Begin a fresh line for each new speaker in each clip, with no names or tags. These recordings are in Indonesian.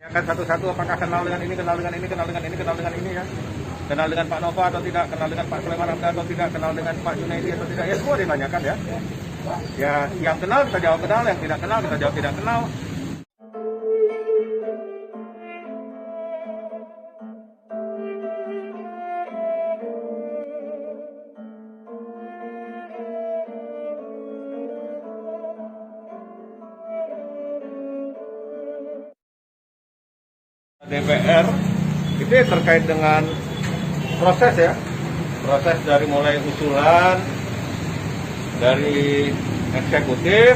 Kan satu-satu apakah kenal dengan ini, kenal dengan ini, kenal dengan ini, kenal dengan ini ya. Kenal dengan Pak Nova atau tidak, kenal dengan Pak Sulaiman Hamzah atau tidak, kenal dengan Pak Junaidi atau tidak, ya semua ditanyakan ya. Ya yang kenal kita jawab kenal, yang tidak kenal kita jawab tidak kenal. DPR itu terkait dengan proses ya, proses dari mulai usulan dari eksekutif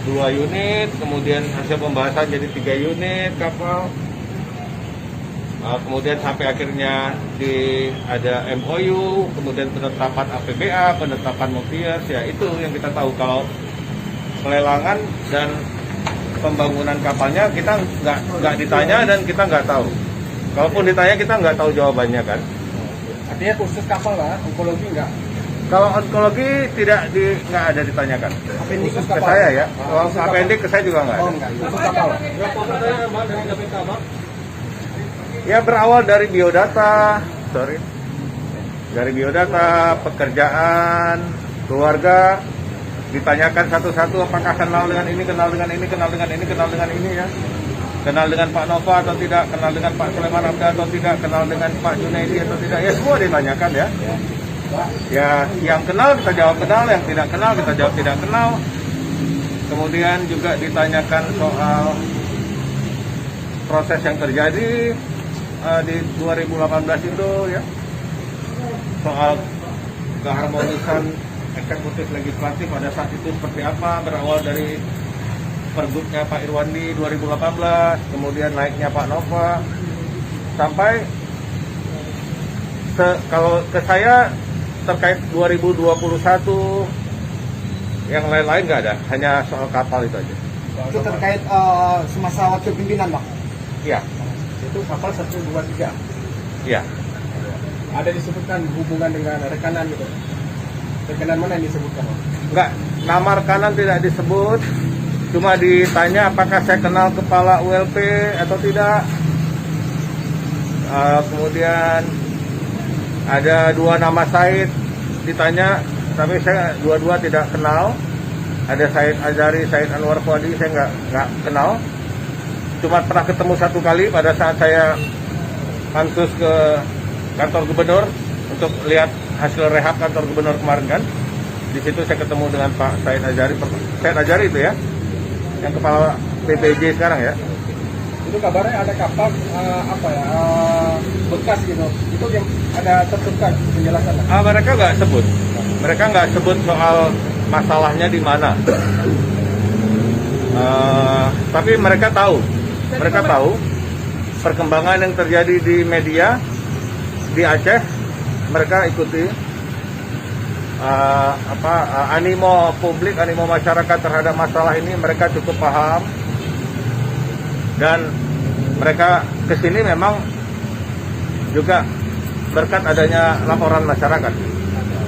2 unit, kemudian hasil pembahasan jadi 3 unit kapal, kemudian sampai akhirnya ada MOU, kemudian penetapan APBA, penetapan multi-years, ya itu yang kita tahu. Kalau pelelangan dan pembangunan kapalnya kita nggak ditanya dan kita nggak tahu. Kalaupun ditanya kita nggak tahu jawabannya kan.
Artinya khusus kapal lah, onkologi nggak?
Kalau onkologi nggak ada ditanyakan.
Apendik
Khusus ke
kapal.
saya ya. Kalau apendik ke saya juga nggak ada.
Oh enggak, khusus kapal.
Berapa pertanyaan Bang dari KPK Bang?
Ya berawal dari biodata, dari biodata, pekerjaan, keluarga, ditanyakan satu-satu apakah kenal dengan ini, kenal dengan ini, kenal dengan ini, kenal dengan ini ya. Kenal dengan Pak Nova atau tidak, kenal dengan Pak Sulaiman Hamzah atau tidak, kenal dengan Pak Junaidi atau tidak, ya semua ditanyakan ya. Ya yang kenal kita jawab kenal, yang tidak kenal kita jawab tidak kenal. Kemudian juga ditanyakan soal proses yang terjadi di 2018 itu ya, soal keharmonisan eksekutif legislatif pada saat itu seperti apa, berawal dari pergubnya Pak Irwandi 2018, kemudian naiknya Pak Nova, sampai kalau ke saya terkait 2021, yang lain-lain nggak ada, hanya soal kapal itu aja.
Itu terkait semasa wakil pimpinan Bang?
Iya,
Itu kapal 1, 2, 3.
iya.
Ada disebutkan hubungan dengan rekanan gitu. Rekanan mana yang disebutkan Bang?
Enggak, nama rekanan tidak disebut, cuma ditanya apakah saya kenal kepala ULP atau tidak. Kemudian ada 2 nama Said ditanya, tapi saya dua-dua tidak kenal. Ada Said Azhari, Said Anwar Fuadi, saya nggak kenal. Cuma pernah ketemu 1 kali pada saat saya pansus ke kantor gubernur untuk lihat hasil rehab kantor gubernur kemarin kan. Di situ saya ketemu dengan Pak Said Azhari. Said Azhari itu ya, yang kepala PPJ sekarang ya.
Itu kabarnya ada kapal bekas gitu. Itu yang ada tertukar penjelasan.
Mereka nggak sebut. Mereka nggak sebut soal masalahnya di mana. Tapi mereka tahu. Mereka tahu perkembangan yang terjadi di media di Aceh. Mereka ikuti animo publik, animo masyarakat terhadap masalah ini. Mereka cukup paham. Dan mereka kesini memang juga berkat adanya laporan masyarakat.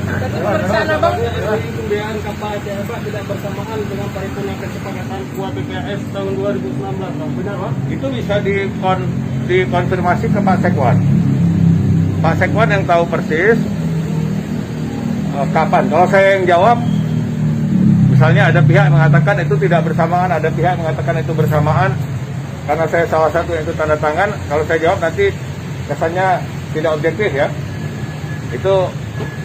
Dari pembiayaan kapal ACF tidak bersamaan dengan paripurna kesepakatan KUHP tahun 2019 Bang. Benar Bang?
Itu bisa dikonfirmasi ke Pak Sekwan. Pak Sekwan yang tahu persis kapan. Kalau saya yang jawab, misalnya ada pihak mengatakan itu tidak bersamaan, ada pihak mengatakan itu bersamaan, karena saya salah satu yang itu tanda tangan. Kalau saya jawab nanti kesannya tidak objektif ya. Itu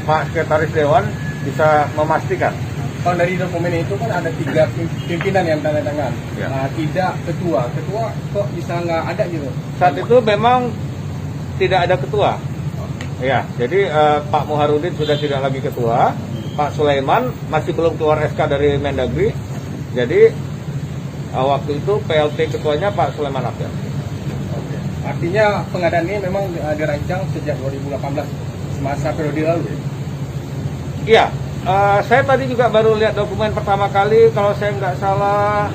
Pak Sekretaris Dewan bisa memastikan.
Kalau dari dokumen itu kan ada 3 pimpinan yang tanda tangan.
Ya.
Tidak ketua. Ketua kok bisa nggak ada gitu?
Saat itu memang tidak ada ketua. Ya, jadi Pak Muharudin sudah tidak lagi ketua. Pak Sulaiman masih belum keluar SK dari Mendagri. Jadi waktu itu PLT ketuanya Pak Sulaiman Hamzah.
Artinya pengadaan ini memang dirancang sejak 2018, semasa periode lalu.
Iya, saya tadi juga baru lihat dokumen pertama kali, kalau saya nggak salah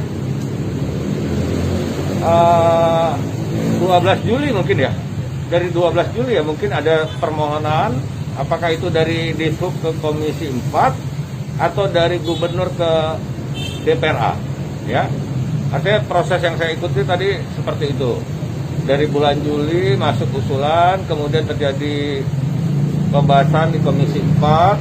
12 Juli mungkin ya. Dari 12 Juli ya mungkin ada permohonan, apakah itu dari Dishub ke Komisi 4 atau dari Gubernur ke DPRA ya. Artinya proses yang saya ikuti tadi seperti itu. Dari bulan Juli masuk usulan, kemudian terjadi pembahasan di Komisi 4,